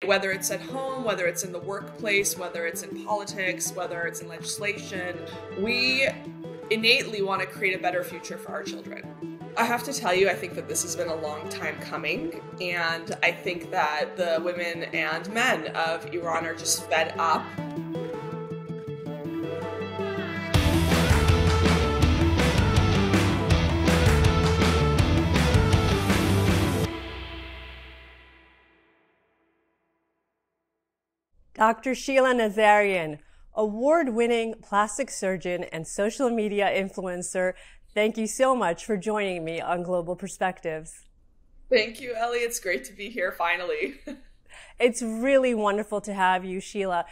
Whether it's at home, whether it's in the workplace, whether it's in politics, whether it's in legislation, we innately want to create a better future for our children. I have to tell you, I think that this has been a long time coming, and I think that the women and men of Iran are just fed up. Dr. Sheila Nazarian, award-winning plastic surgeon and social media influencer, thank you so much for joining me on Global Perspectives. Thank you, Ellie. It's great to be here finally. It's really wonderful to have you, Sheila.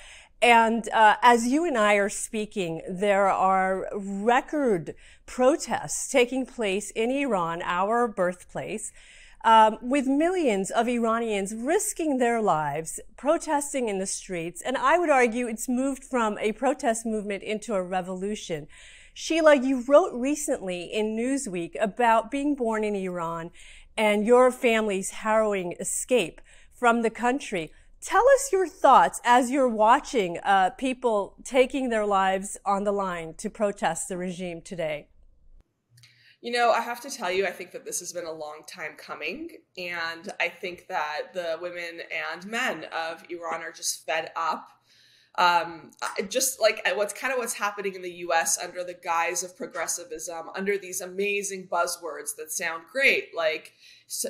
And as you and I are speaking, there are record protests taking place in Iran, our birthplace, with millions of Iranians risking their lives, protesting in the streets. And I would argue it's moved from a protest movement into a revolution. Sheila, you wrote recently in Newsweek about being born in Iran and your family's harrowing escape from the country. Tell us your thoughts as you're watching people taking their lives on the line to protest the regime today. You know, I have to tell you, I think that this has been a long time coming, and I think that the women and men of Iran are just fed up. Just like what's happening in the US under the guise of progressivism, under these amazing buzzwords that sound great, like,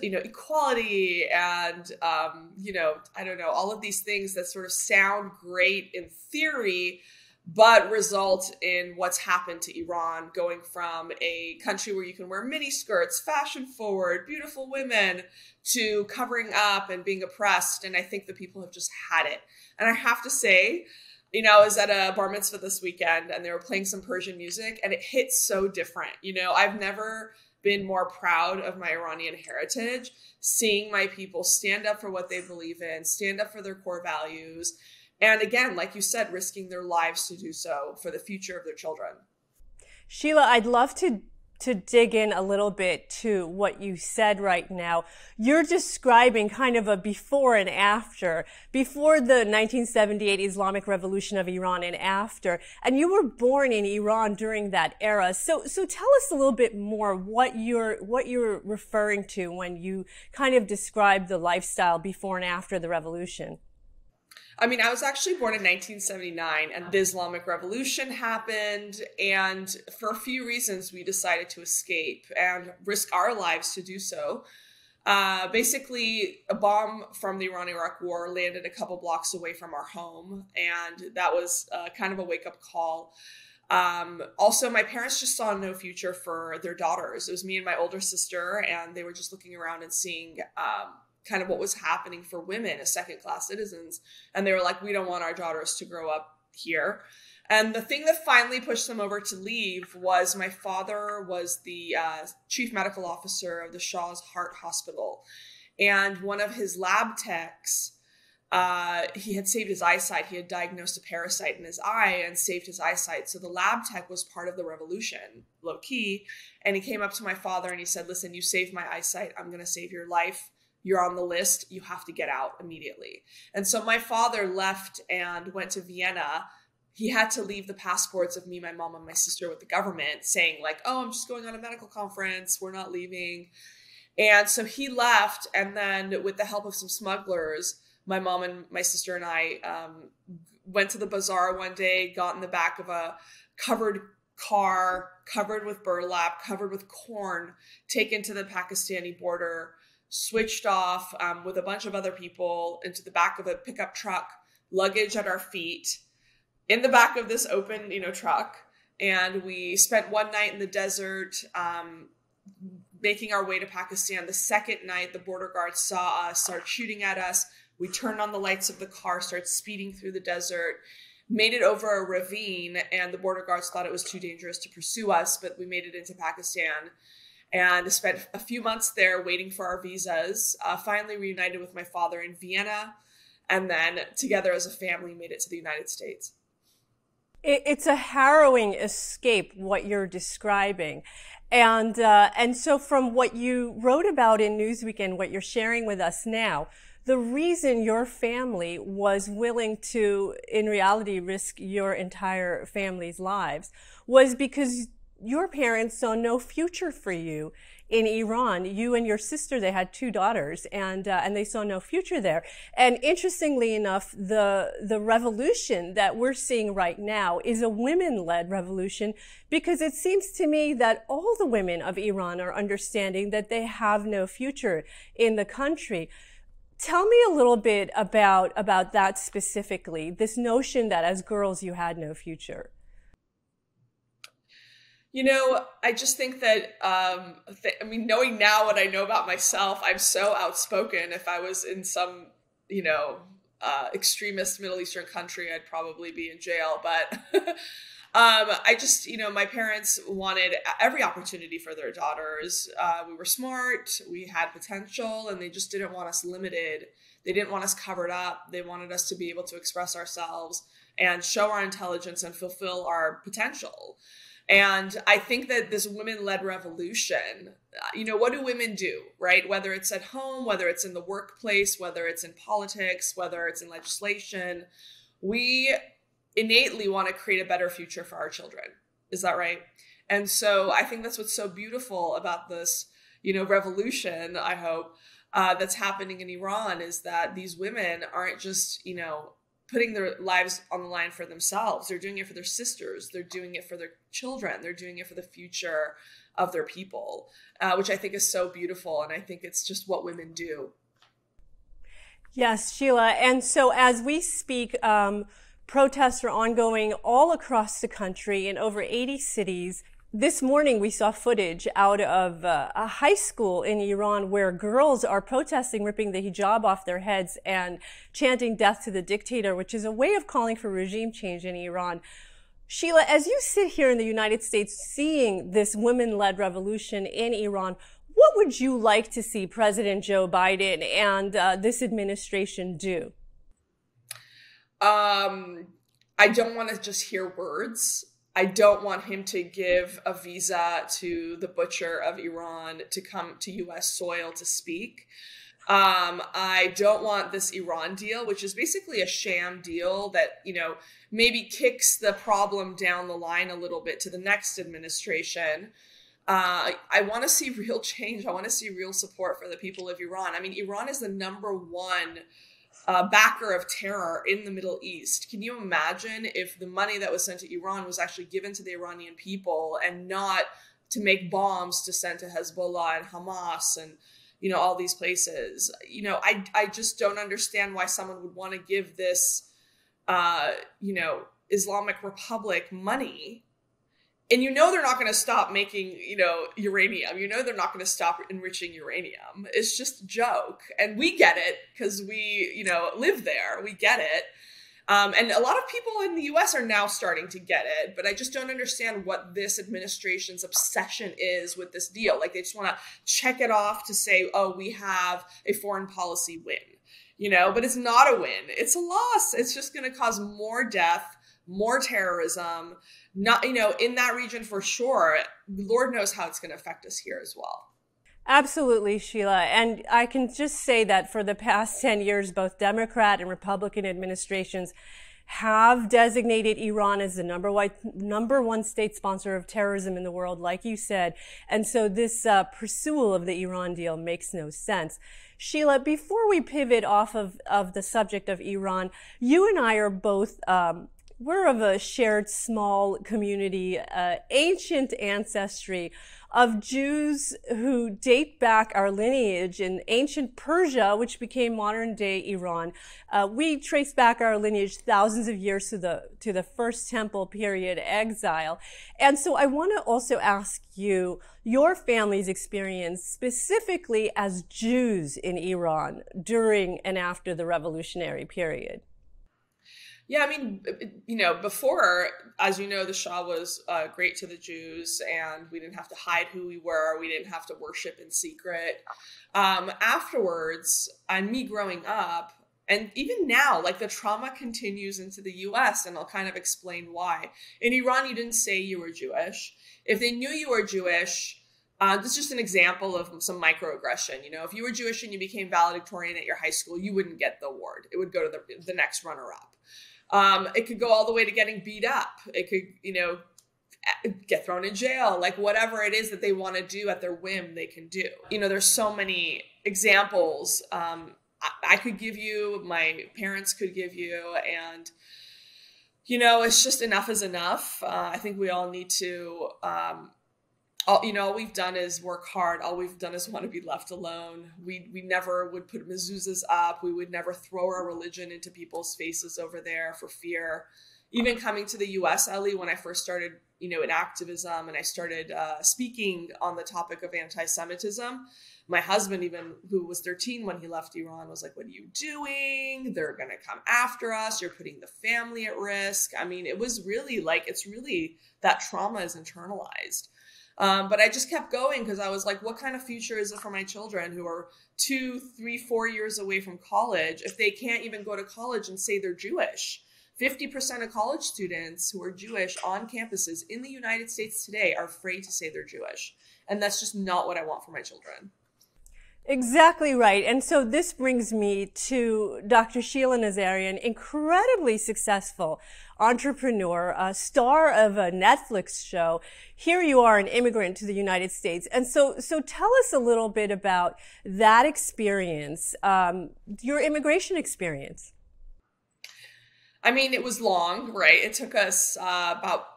equality and, I don't know, all of these things that sort of sound great in theory, but result in what's happened to Iran, going from a country where you can wear mini skirts, fashion forward, beautiful women, to covering up and being oppressed. And I think the people have just had it. And I have to say, I was at a bar mitzvah this weekend and they were playing some Persian music and it hit so different. I've never been more proud of my Iranian heritage, seeing my people stand up for what they believe in, stand up for their core values. And again, like you said, risking their lives to do so for the future of their children. Sheila, I'd love to dig in a little bit to what you said right now. You're describing kind of a before and after, before the 1978 Islamic Revolution of Iran and after. And you were born in Iran during that era. So tell us a little bit more what you're referring to when you kind of describe the lifestyle before and after the revolution. I mean, I was actually born in 1979 and the Islamic Revolution happened. And for a few reasons, we decided to escape and risk our lives to do so. Basically, a bomb from the Iran-Iraq War landed a couple blocks away from our home. And that was kind of a wake-up call. Also, my parents just saw no future for their daughters. It was me and my older sister, and they were just looking around and seeing kind of what was happening for women as second-class citizens. And they were like, we don't want our daughters to grow up here. And the thing that finally pushed them over to leave was my father was the chief medical officer of the Shah's Heart Hospital. And one of his lab techs, he had saved his eyesight. He had diagnosed a parasite in his eye and saved his eyesight. So the lab tech was part of the revolution, low key. And he came up to my father and he said, listen, you saved my eyesight. I'm going to save your life. You're on the list. You have to get out immediately. And so my father left and went to Vienna. He had to leave the passports of me, my mom, and my sister with the government, saying like, oh, I'm just going on a medical conference. We're not leaving. And so he left. And then with the help of some smugglers, my mom and my sister and I went to the bazaar one day, got in the back of a covered car, covered with burlap, covered with corn, taken to the Pakistani border, switched off with a bunch of other people into the back of a pickup truck, luggage at our feet, in the back of this open, truck. And we spent one night in the desert, making our way to Pakistan. The second night, the border guards saw us, started shooting at us. We turned on the lights of the car, started speeding through the desert, made it over a ravine, and the border guards thought it was too dangerous to pursue us, but we made it into Pakistan. And spent a few months there waiting for our visas, finally reunited with my father in Vienna, and then together as a family made it to the United States. It's a harrowing escape, what you're describing. And so from what you wrote about in Newsweek and what you're sharing with us now, the reason your family was willing to, in reality, risk your entire family's lives was because your parents saw no future for you in Iran. You and your sister, they had two daughters, and they saw no future there. And interestingly enough, the revolution that we're seeing right now is a women-led revolution, because it seems to me that all the women of Iran are understanding that they have no future in the country. Tell me a little bit about that specifically, this notion that as girls you had no future. I just think that, knowing now what I know about myself, I'm so outspoken. If I was in some, extremist Middle Eastern country, I'd probably be in jail. But my parents wanted every opportunity for their daughters. We were smart, we had potential, and they just didn't want us limited. They didn't want us covered up. They wanted us to be able to express ourselves and show our intelligence and fulfill our potential. And I think that this women-led revolution, what do women do, right? Whether it's at home, whether it's in the workplace, whether it's in politics, whether it's in legislation, we innately want to create a better future for our children. Is that right? And so I think that's what's so beautiful about this, revolution, I hope, that's happening in Iran, is that these women aren't just, putting their lives on the line for themselves. They're doing it for their sisters. They're doing it for their children. They're doing it for the future of their people, which I think is so beautiful. And I think it's just what women do. Yes, Sheila. And so as we speak, protests are ongoing all across the country in over 80 cities. This morning, we saw footage out of a high school in Iran where girls are protesting, ripping the hijab off their heads and chanting death to the dictator, which is a way of calling for regime change in Iran. Sheila, as you sit here in the United States seeing this women-led revolution in Iran, what would you like to see President Joe Biden and this administration do? I don't want to just hear words. I don't want him to give a visa to the butcher of Iran to come to U.S. soil to speak. I don't want this Iran deal, which is basically a sham deal that, maybe kicks the problem down the line a little bit to the next administration. I want to see real change. I want to see real support for the people of Iran. I mean, Iran is the number one backer of terror in the Middle East. Can you imagine if the money that was sent to Iran was actually given to the Iranian people and not to make bombs to send to Hezbollah and Hamas and, all these places? I just don't understand why someone would want to give this, Islamic Republic money. And they're not going to stop making, uranium. They're not going to stop enriching uranium. It's just a joke. And we get it because we, live there. We get it. And a lot of people in the U.S. are now starting to get it. But I just don't understand what this administration's obsession is with this deal. Like, they just want to check it off to say, oh, we have a foreign policy win. But it's not a win. It's a loss. It's just going to cause more death, more terrorism, not, in that region for sure. Lord knows how it's going to affect us here as well. Absolutely, Sheila. And I can just say that for the past 10 years, both Democrat and Republican administrations have designated Iran as the number one state sponsor of terrorism in the world, like you said. And so this pursuit of the Iran deal makes no sense. Sheila, before we pivot off of the subject of Iran, you and I are both we're of a shared small community, ancient ancestry of Jews who date back our lineage in ancient Persia, which became modern day Iran. We trace back our lineage thousands of years to the First Temple period exile. And so I want to also ask you your family's experience specifically as Jews in Iran during and after the revolutionary period. Yeah, I mean, before, as you know, the Shah was great to the Jews, and we didn't have to hide who we were. We didn't have to worship in secret. Afterwards, and me growing up, and even now, like, the trauma continues into the U.S., and I'll kind of explain why. In Iran, you didn't say you were Jewish. If they knew you were Jewish, This is just an example of some microaggression. You know, if you were Jewish and you became valedictorian at your high school, you wouldn't get the award. It would go to the next runner-up. It could go all the way to getting beat up. It could, you know, get thrown in jail, like whatever it is that they want to do at their whim, they can do. You know, there's so many examples I could give you, my parents could give you, and, you know, it's just enough is enough. I think we all need to, all we've done is work hard. All we've done is want to be left alone. We never would put mezuzahs up. We would never throw our religion into people's faces over there for fear. Even coming to the US, Ellie, when I first started, you know, in activism and I started speaking on the topic of anti-Semitism, my husband, even who was 13 when he left Iran, was like, what are you doing? They're going to come after us. You're putting the family at risk. I mean, it was really like, it's really that trauma is internalized. But I just kept going because I was like, what kind of future is it for my children who are 2, 3, 4 years away from college if they can't even go to college and say they're Jewish? 50% of college students who are Jewish on campuses in the United States today are afraid to say they're Jewish. And that's just not what I want for my children. Exactly right. And so this brings me to Dr. Sheila Nazarian, incredibly successful entrepreneur, a star of a Netflix show. Here you are, an immigrant to the United States. And so tell us a little bit about that experience, your immigration experience. I mean, it was long, right? It took us about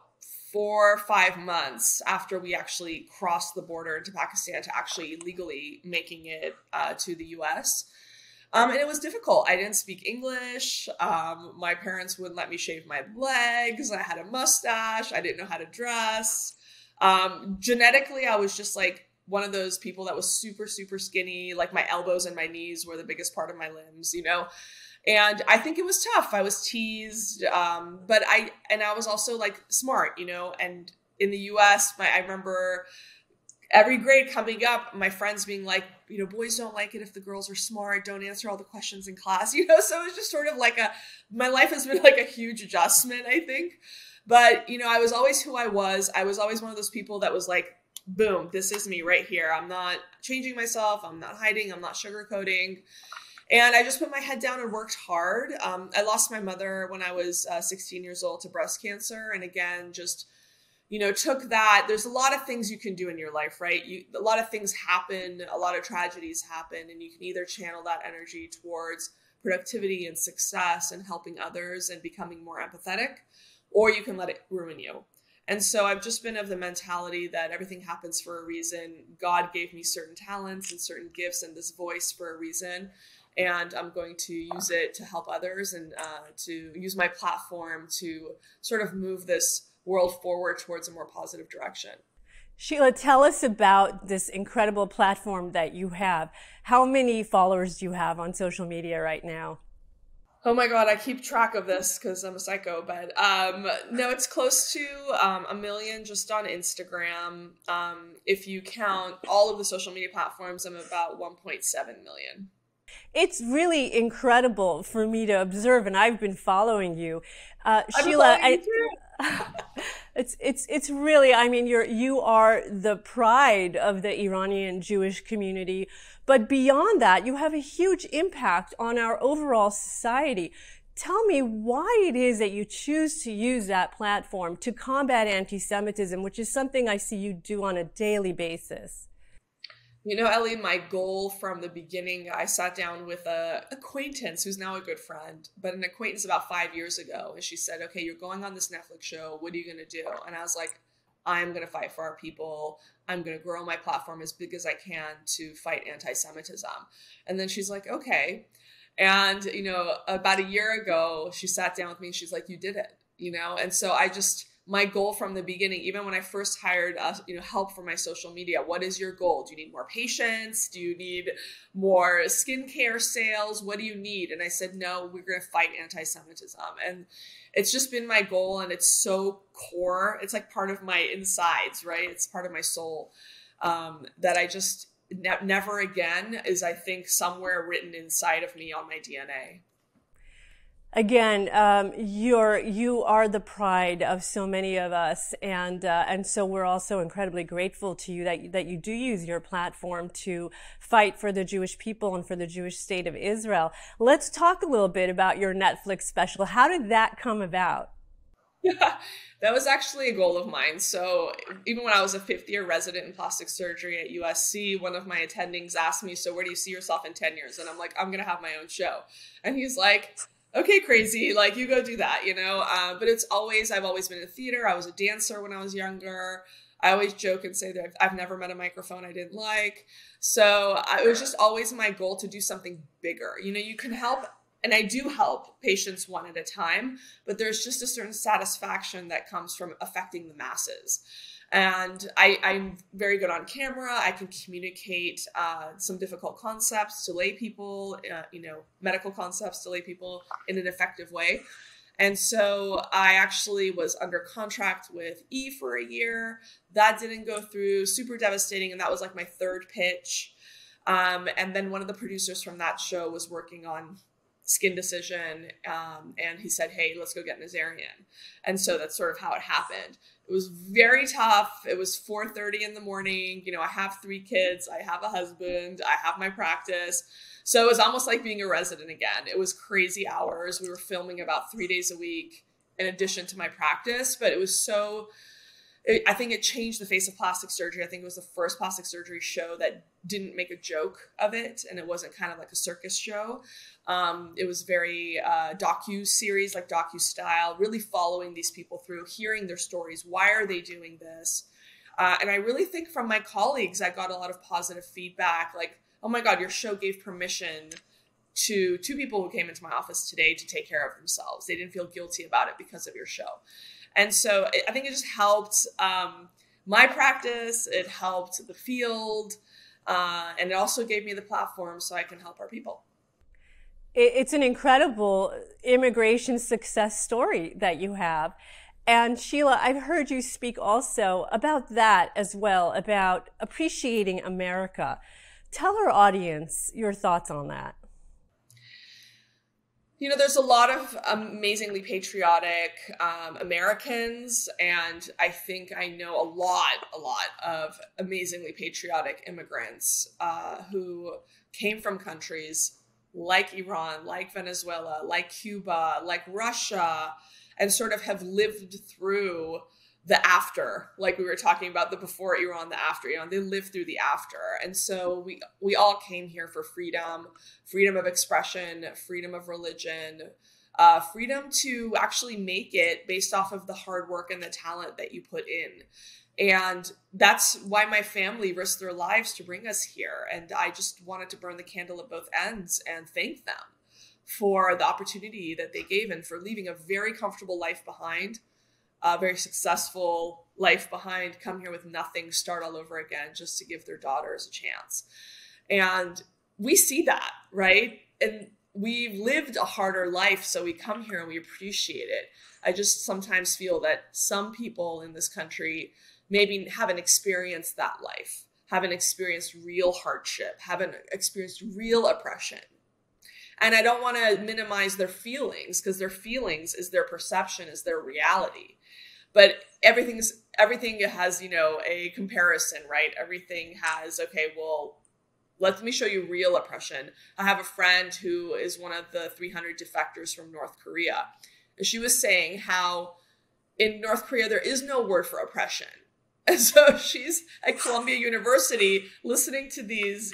4 or 5 months after we actually crossed the border into Pakistan to actually legally making it to the US. And it was difficult. I didn't speak English. My parents wouldn't let me shave my legs. I had a mustache. I didn't know how to dress. Genetically, I was just like one of those people that was super, super skinny. Like my elbows and my knees were the biggest part of my limbs, you know? And I think it was tough. I was teased, but I was also like smart, you know, and in the US, I remember every grade coming up, my friends being like, you know, boys don't like it if the girls are smart, don't answer all the questions in class, you know? So it was just sort of like my life has been like a huge adjustment, I think. But, you know, I was always who I was. I was always one of those people that was like, boom, this is me right here. I'm not changing myself. I'm not hiding. I'm not sugarcoating. And I just put my head down and worked hard. I lost my mother when I was 16 years old to breast cancer. And again, just, you know, took that. There's a lot of things you can do in your life, right? A lot of things happen, a lot of tragedies happen, and you can either channel that energy towards productivity and success and helping others and becoming more empathetic, or you can let it ruin you. And so I've just been of the mentality that everything happens for a reason. God gave me certain talents and certain gifts and this voice for a reason. And I'm going to use it to help others and to use my platform to sort of move this world forward towards a more positive direction. Sheila, tell us about this incredible platform that you have. How many followers do you have on social media right now? Oh my God, I keep track of this because I'm a psycho, but no, it's close to 1 million just on Instagram. If you count all of the social media platforms, I'm about 1.7 million. It's really incredible for me to observe, and I've been following you, Sheila. It's really, I mean, you are the pride of the Iranian Jewish community, but beyond that, you have a huge impact on our overall society. Tell me why it is that you choose to use that platform to combat anti-Semitism, which is something I see you do on a daily basis. You know, Ellie, my goal from the beginning, I sat down with an acquaintance who's now a good friend, but an acquaintance about 5 years ago. And she said, okay, you're going on this Netflix show. What are you going to do? And I was like, I'm going to fight for our people. I'm going to grow my platform as big as I can to fight anti-Semitism. And then she's like, okay. And, you know, about a year ago, she sat down with me and she's like, you did it, you know? And so my goal from the beginning, even when I first hired help for my social media, what is your goal? Do you need more patients? Do you need more skincare sales? What do you need? And I said, no, we're going to fight anti-Semitism. And it's just been my goal, and it's so core. It's like part of my insides, right? It's part of my soul that I just never again is, I think, somewhere written inside of me on my DNA. Again, you are the pride of so many of us, and so we're also incredibly grateful to you that you do use your platform to fight for the Jewish people and for the Jewish state of Israel. Let's talk a little bit about your Netflix special. How did that come about? Yeah, that was actually a goal of mine. So even when I was a fifth-year resident in plastic surgery at USC, one of my attendings asked me, "So where do you see yourself in 10 years?" And I'm like, "I'm going to have my own show." And he's like, "Okay, crazy, like you go do that, you know?" But I've always been in theater. I was a dancer when I was younger. I always joke and say that I've never met a microphone I didn't like. So it was just always my goal to do something bigger. You know, you can help, and I do help patients one at a time, but there's just a certain satisfaction that comes from affecting the masses. And I'm very good on camera. I can communicate some difficult concepts to lay people, medical concepts to lay people in an effective way. And so I actually was under contract with E for a year. That didn't go through, super devastating. And that was like my third pitch. And then one of the producers from that show was working on Skin Decision. And he said, "Hey, let's go get Nazarian." And so that's sort of how it happened. It was very tough. It was 4:30 in the morning. You know, I have 3 kids. I have a husband. I have my practice. So it was almost like being a resident again. It was crazy hours. We were filming about 3 days a week in addition to my practice, but it was I think it changed the face of plastic surgery. I think it was the first plastic surgery show that didn't make a joke of it, and it wasn't kind of like a circus show. It was very docu-series, like docu-style, really following these people through, hearing their stories. Why are they doing this? And I really think from my colleagues, I got a lot of positive feedback, like, "Oh my God, your show gave permission to 2 people who came into my office today to take care of themselves. They didn't feel guilty about it because of your show." And so I think it just helped my practice. It helped the field. And it also gave me the platform so I can help our people. It's an incredible immigration success story that you have. And Sheila, I've heard you speak also about that as well, about appreciating America. Tell our audience your thoughts on that. You know, there's a lot of amazingly patriotic Americans, and I think I know a lot of amazingly patriotic immigrants who came from countries like Iran, like Venezuela, like Cuba, like Russia, and sort of have lived through the after, like we were talking about the before Iran, the after Iran. They lived through the after. And so we all came here for freedom of expression, freedom of religion, freedom to actually make it based off of the hard work and the talent that you put in. And that's why my family risked their lives to bring us here. And I just wanted to burn the candle at both ends and thank them for the opportunity that they gave and for leaving a very comfortable life behind, a very successful life behind, come here with nothing, start all over again, just to give their daughters a chance. And we see that, right? And we've lived a harder life, so we come here and we appreciate it. I just sometimes feel that some people in this country maybe haven't experienced that life, haven't experienced real hardship, haven't experienced real oppression. And I don't want to minimize their feelings, because their feelings is their perception, is their reality. But everything has, a comparison, right? Everything has, okay, well, let me show you real oppression. I have a friend who is one of the 300 defectors from North Korea. And she was saying how in North Korea, there is no word for oppression. And so she's at Columbia University listening to these,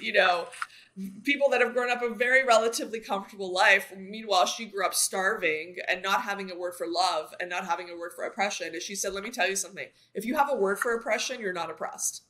people that have grown up a very relatively comfortable life. Meanwhile, she grew up starving and not having a word for love and not having a word for oppression. And she said, let me tell you something. If you have a word for oppression, you're not oppressed.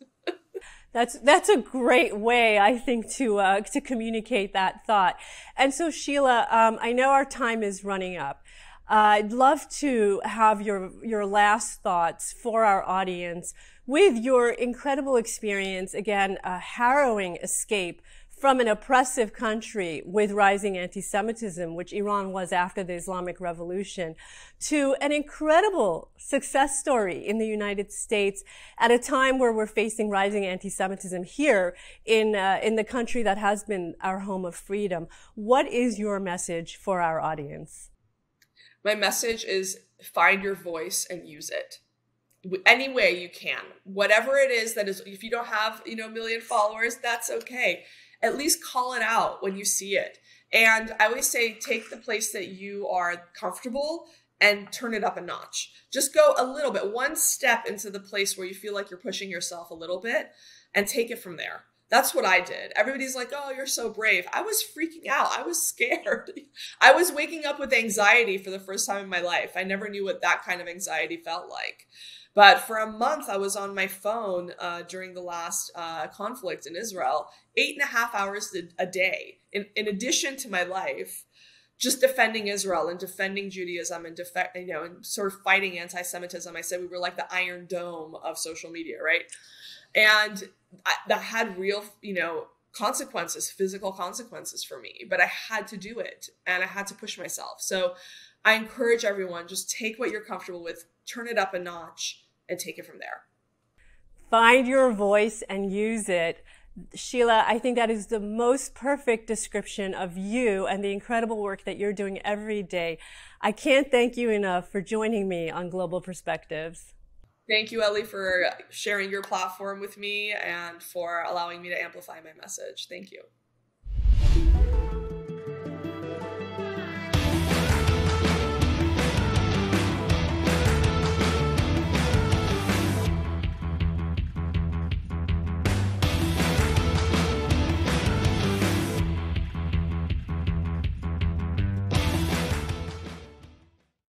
That's a great way, I think, to communicate that thought. And so, Sheila, I know our time is running up. I'd love to have your last thoughts for our audience with your incredible experience, again, a harrowing escape from an oppressive country with rising anti-Semitism, which Iran was after the Islamic Revolution, to an incredible success story in the United States at a time where we're facing rising anti-Semitism here in the country that has been our home of freedom. What is your message for our audience? My message is find your voice and use it any way you can. Whatever it is that is, if you don't have, a million followers, that's okay. At least call it out when you see it. And I always say, take the place that you are comfortable and turn it up a notch. Just go a little bit, one step into the place where you feel like you're pushing yourself a little bit and take it from there. That's what I did. Everybody's like, oh, you're so brave. I was freaking out. I was scared. I was waking up with anxiety for the first time in my life. I never knew what that kind of anxiety felt like. But for a month, I was on my phone during the last conflict in Israel, 8.5 hours a day, in addition to my life, just defending Israel and defending Judaism and and sort of fighting anti-Semitism. I said we were like the Iron Dome of social media, right? And that had real, consequences, physical consequences for me. But I had to do it, and I had to push myself. So I encourage everyone, just take what you're comfortable with, turn it up a notch, and take it from there. Find your voice and use it. Sheila, I think that is the most perfect description of you and the incredible work that you're doing every day. I can't thank you enough for joining me on Global Perspectives. Thank you, Ellie, for sharing your platform with me and for allowing me to amplify my message. Thank you.